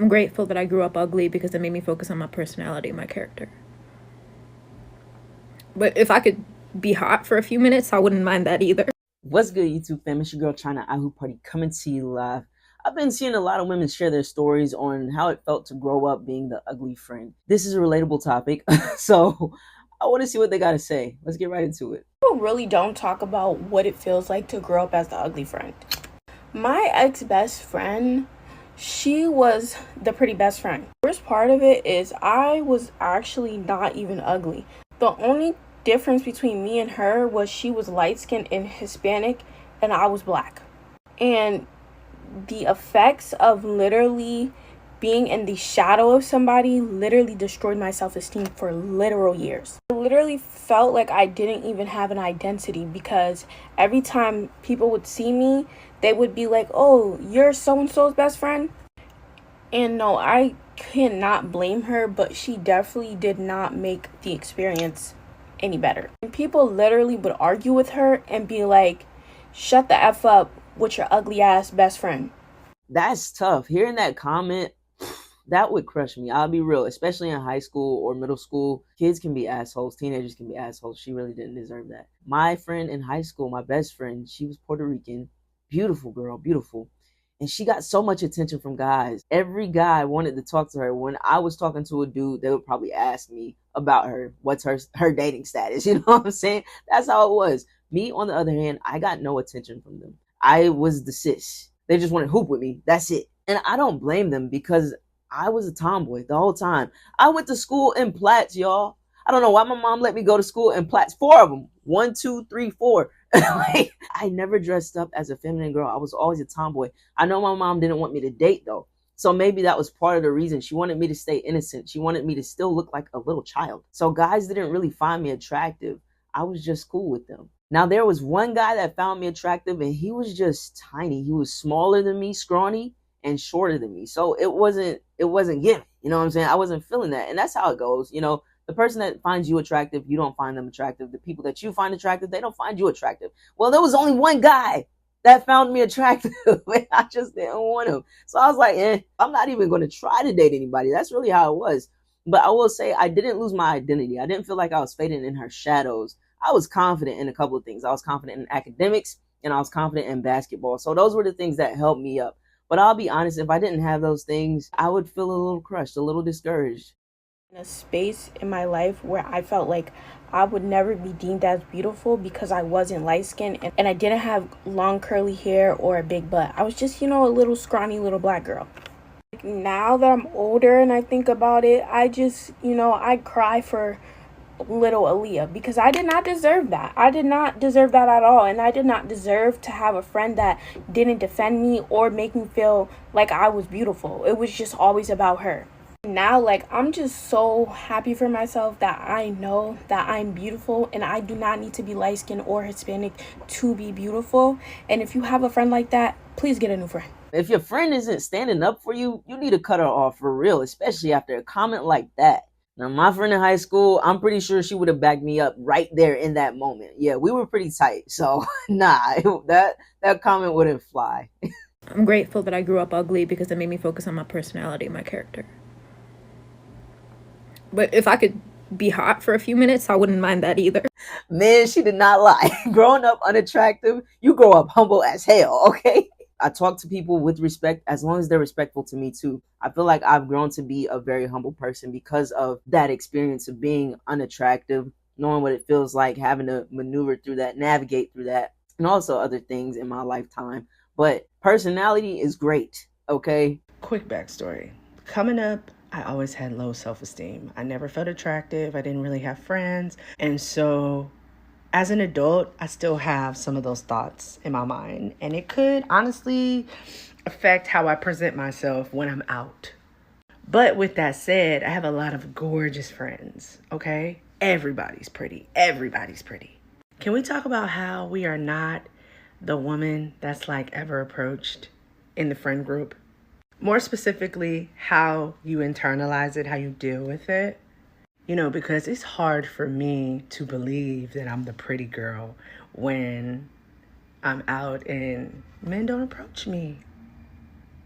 I'm grateful that I grew up ugly because it made me focus on my personality and my character. But if I could be hot for a few minutes, I wouldn't mind that either. What's good, YouTube fam? It's your girl China iHoop Party coming to you live. I've been seeing a lot of women share their stories on how it felt to grow up being the ugly friend. This is a relatable topic, so I want to see what they got to say. Let's get right into it. People really don't talk about what it feels like to grow up as the ugly friend. My ex-best friend, she was the pretty best friend. The worst part of it is I was actually not even ugly. The only difference between me and her was she was light-skinned and Hispanic and I was black. And the effects of literally being in the shadow of somebody literally destroyed my self-esteem for literal years. I literally felt like I didn't even have an identity because every time people would see me, they would be like, oh, you're so-and-so's best friend? And no, I cannot blame her, but she definitely did not make the experience any better. And people literally would argue with her and be like, shut the F up with your ugly ass best friend. That's tough. Hearing that comment, that would crush me. I'll be real, especially in high school or middle school. Kids can be assholes. Teenagers can be assholes. She really didn't deserve that. My friend in high school, my best friend, she was Puerto Rican. Beautiful girl, beautiful. And she got so much attention from guys. Every guy wanted to talk to her. When I was talking to a dude, they would probably ask me about her. What's her dating status? You know what I'm saying? That's how it was. Me, on the other hand, I got no attention from them. I was the sis. They just wanted to hoop with me. That's it. And I don't blame them because I was a tomboy the whole time. I went to school in plaits, y'all. I don't know why my mom let me go to school in plaits. 4 of them. 1, 2, 3, 4. Like, I never dressed up as a feminine girl. I was always a tomboy. I know my mom didn't want me to date though. So maybe that was part of the reason. She wanted me to stay innocent. She wanted me to still look like a little child. So guys didn't really find me attractive. I was just cool with them. Now there was one guy that found me attractive and he was just tiny. He was smaller than me, scrawny, and shorter than me. So it wasn't giving. You know what I'm saying? I wasn't feeling that. And that's how it goes. You know, the person that finds you attractive, you don't find them attractive. The people that you find attractive, they don't find you attractive. Well, there was only one guy that found me attractive. And I just didn't want him. So I was like, I'm not even going to try to date anybody. That's really how it was. But I will say I didn't lose my identity. I didn't feel like I was fading in her shadows. I was confident in a couple of things. I was confident in academics and I was confident in basketball. So those were the things that helped me up. But I'll be honest, if I didn't have those things, I would feel a little crushed, a little discouraged. In a space in my life where I felt like I would never be deemed as beautiful because I wasn't light skinned and I didn't have long curly hair or a big butt. I was just, a little scrawny little black girl. Now that I'm older and I think about it, I just, I cry for little Aaliyah because I did not deserve that. I did not deserve that at all. And I did not deserve to have a friend that didn't defend me or make me feel like I was beautiful. It was just always about her. Now, I'm just so happy for myself that I know that I'm beautiful and I do not need to be light-skinned or Hispanic to be beautiful. And if you have a friend like that, please get a new friend. If your friend isn't standing up for you, you need to cut her off for real, especially after a comment like that. Now, my friend in high school, I'm pretty sure she would have backed me up right there in that moment. Yeah, we were pretty tight. So, that comment wouldn't fly. I'm grateful that I grew up ugly because it made me focus on my personality and my character. But if I could be hot for a few minutes, I wouldn't mind that either. Man, she did not lie. Growing up unattractive, you grow up humble as hell, okay? I talk to people with respect as long as they're respectful to me too. I feel like I've grown to be a very humble person because of that experience of being unattractive, knowing what it feels like, having to maneuver through that, navigate through that, and also other things in my lifetime. But personality is great, okay? Quick backstory. Coming up, I always had low self-esteem. I never felt attractive. I didn't really have friends. And so as an adult, I still have some of those thoughts in my mind. And it could honestly affect how I present myself when I'm out. But with that said, I have a lot of gorgeous friends, okay? Everybody's pretty. Everybody's pretty. Can we talk about how we are not the woman that's ever approached in the friend group? More specifically, how you internalize it, how you deal with it. Because it's hard for me to believe that I'm the pretty girl when I'm out and men don't approach me.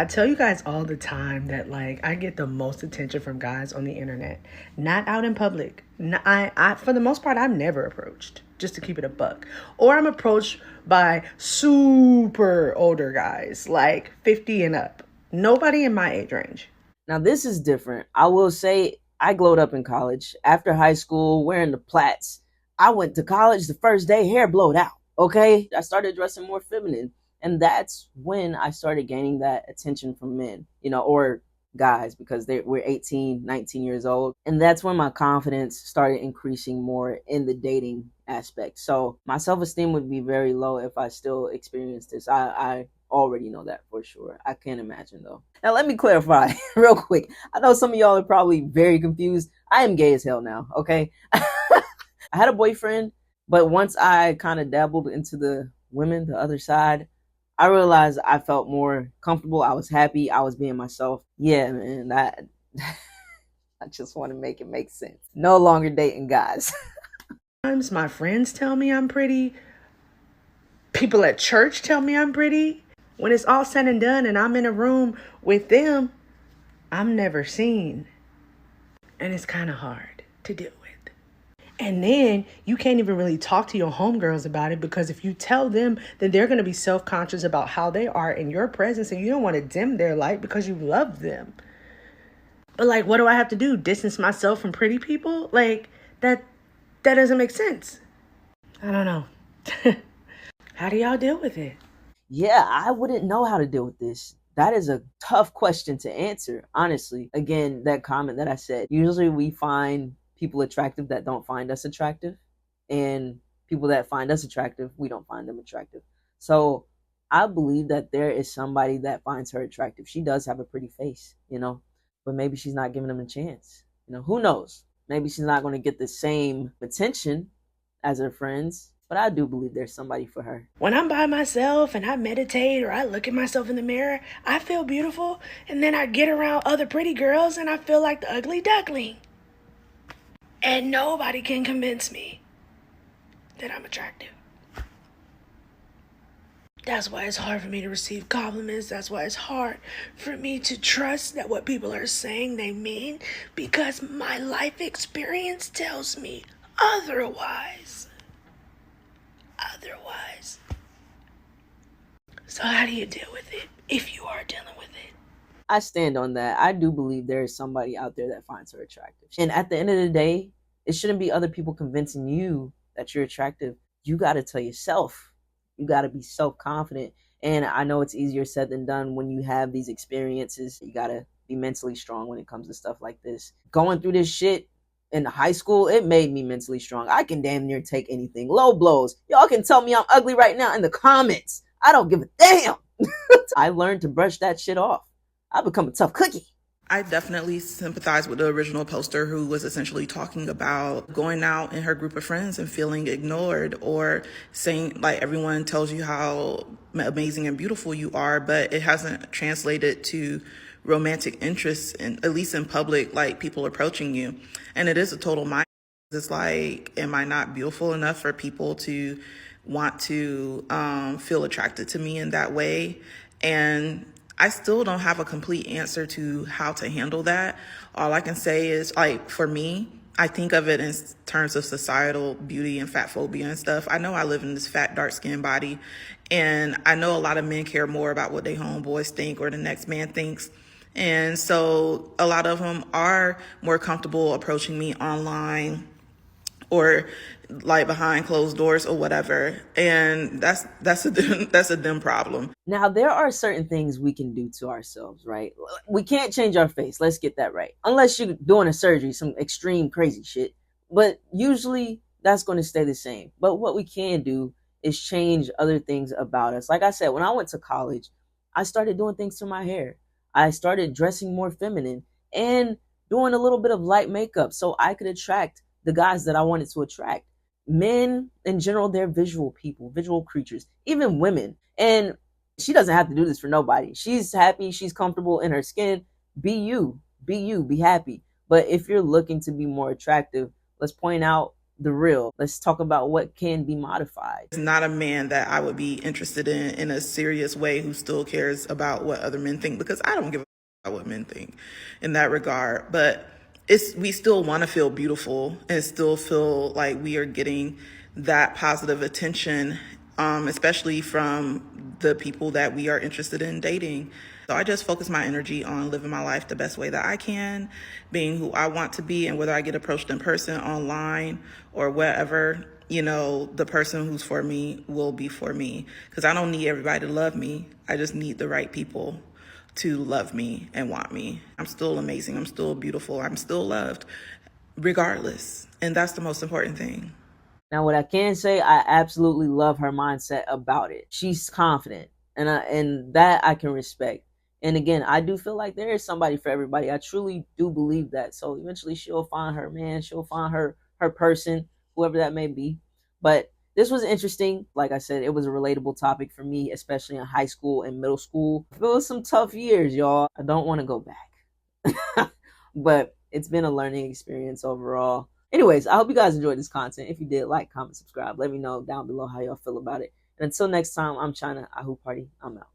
I tell you guys all the time that like I get the most attention from guys on the internet, not out in public. I for the most part I'm never approached, just to keep it a buck, or I'm approached by super older guys like 50 and up. Nobody in my age range. Now, this is different. I will say I glowed up in college. After high school, wearing the plaits. I went to college the first day, hair blowed out. Okay? I started dressing more feminine. And that's when I started gaining that attention from men, or guys, because we're 18, 19 years old. And that's when my confidence started increasing more in the dating aspect. So my self-esteem would be very low if I still experienced this. I already know that for sure. I can't imagine though. Now let me clarify real quick. I know some of y'all are probably very confused. I am gay as hell now, okay? I had a boyfriend, but once I kind of dabbled into the women, the other side, I realized I felt more comfortable. I was happy. I was being myself. Yeah, man, that I just want to make it make sense. No longer dating guys. Sometimes my friends tell me I'm pretty. People at church tell me I'm pretty. When it's all said and done and I'm in a room with them, I'm never seen. And it's kind of hard to deal with. And then you can't even really talk to your homegirls about it, because if you tell them, then they're going to be self-conscious about how they are in your presence, and you don't want to dim their light because you love them. But like, what do I have to do? Distance myself from pretty people? Like, that doesn't make sense. I don't know. How do y'all deal with it? Yeah, I wouldn't know how to deal with this. That is a tough question to answer, honestly. Again, that comment that I said, usually we find people attractive that don't find us attractive, and people that find us attractive, we don't find them attractive. So I believe that there is somebody that finds her attractive. She does have a pretty face, but maybe she's not giving them a chance. Who knows? Maybe she's not going to get the same attention as her friends, but I do believe there's somebody for her. When I'm by myself and I meditate or I look at myself in the mirror, I feel beautiful, and then I get around other pretty girls and I feel like the ugly duckling. And nobody can convince me that I'm attractive. That's why it's hard for me to receive compliments. That's why it's hard for me to trust that what people are saying they mean, because my life experience tells me otherwise. So how do you deal with it if you are dealing with it? I stand on that. I do believe there is somebody out there that finds her attractive. And at the end of the day, it shouldn't be other people convincing you that you're attractive. You got to tell yourself. You got to be self-confident. And I know it's easier said than done when you have these experiences. You got to be mentally strong when it comes to stuff like this. Going through this shit in high school, it made me mentally strong. I can damn near take anything. Low blows. Y'all can tell me I'm ugly right now in the comments. I don't give a damn. I learned to brush that shit off. I become a tough cookie. I definitely sympathize with the original poster, who was essentially talking about going out in her group of friends and feeling ignored, or saying like everyone tells you how amazing and beautiful you are, but it hasn't translated to romantic interests, and at least in public, like people approaching you. And it is a total mind. It's like, am I not beautiful enough for people to want to feel attracted to me in that way? And I still don't have a complete answer to how to handle that. All I can say is, like, for me, I think of it in terms of societal beauty and fat phobia and stuff. I know I live in this fat, dark-skinned body, and I know a lot of men care more about what their homeboys think or the next man thinks. And so a lot of them are more comfortable approaching me online or like behind closed doors or whatever. And that's a them problem. Now, there are certain things we can do to ourselves, right? We can't change our face. Let's get that right. Unless you're doing a surgery, some extreme crazy shit. But usually that's going to stay the same. But what we can do is change other things about us. Like I said, when I went to college, I started doing things to my hair. I started dressing more feminine and doing a little bit of light makeup so I could attract the guys that I wanted to attract. Men in general, they're visual people, visual creatures, even women. And she doesn't have to do this for nobody. She's happy. She's comfortable in her skin. Be you, be happy. But if you're looking to be more attractive, let's point out the real. Let's talk about what can be modified. It's not a man that I would be interested in a serious way who still cares about what other men think, because I don't give a about what men think in that regard. But we still want to feel beautiful and still feel like we are getting that positive attention, especially from the people that we are interested in dating. So I just focus my energy on living my life the best way that I can, being who I want to be, and whether I get approached in person, online, or wherever, the person who's for me will be for me. Because I don't need everybody to love me. I just need the right people to love me and want me. I'm still amazing. I'm still beautiful. I'm still loved regardless. And that's the most important thing. Now, what I can say, I absolutely love her mindset about it. She's confident, and that I can respect. And again, I do feel like there is somebody for everybody. I truly do believe that. So eventually she'll find her man, she'll find her person, whoever that may be. But this was interesting. Like I said, it was a relatable topic for me, especially in high school and middle school. It was some tough years, y'all. I don't want to go back. But it's been a learning experience overall. Anyways, I hope you guys enjoyed this content. If you did, like, comment, subscribe. Let me know down below how y'all feel about it. And until next time, I'm China. iHoop Party. I'm out.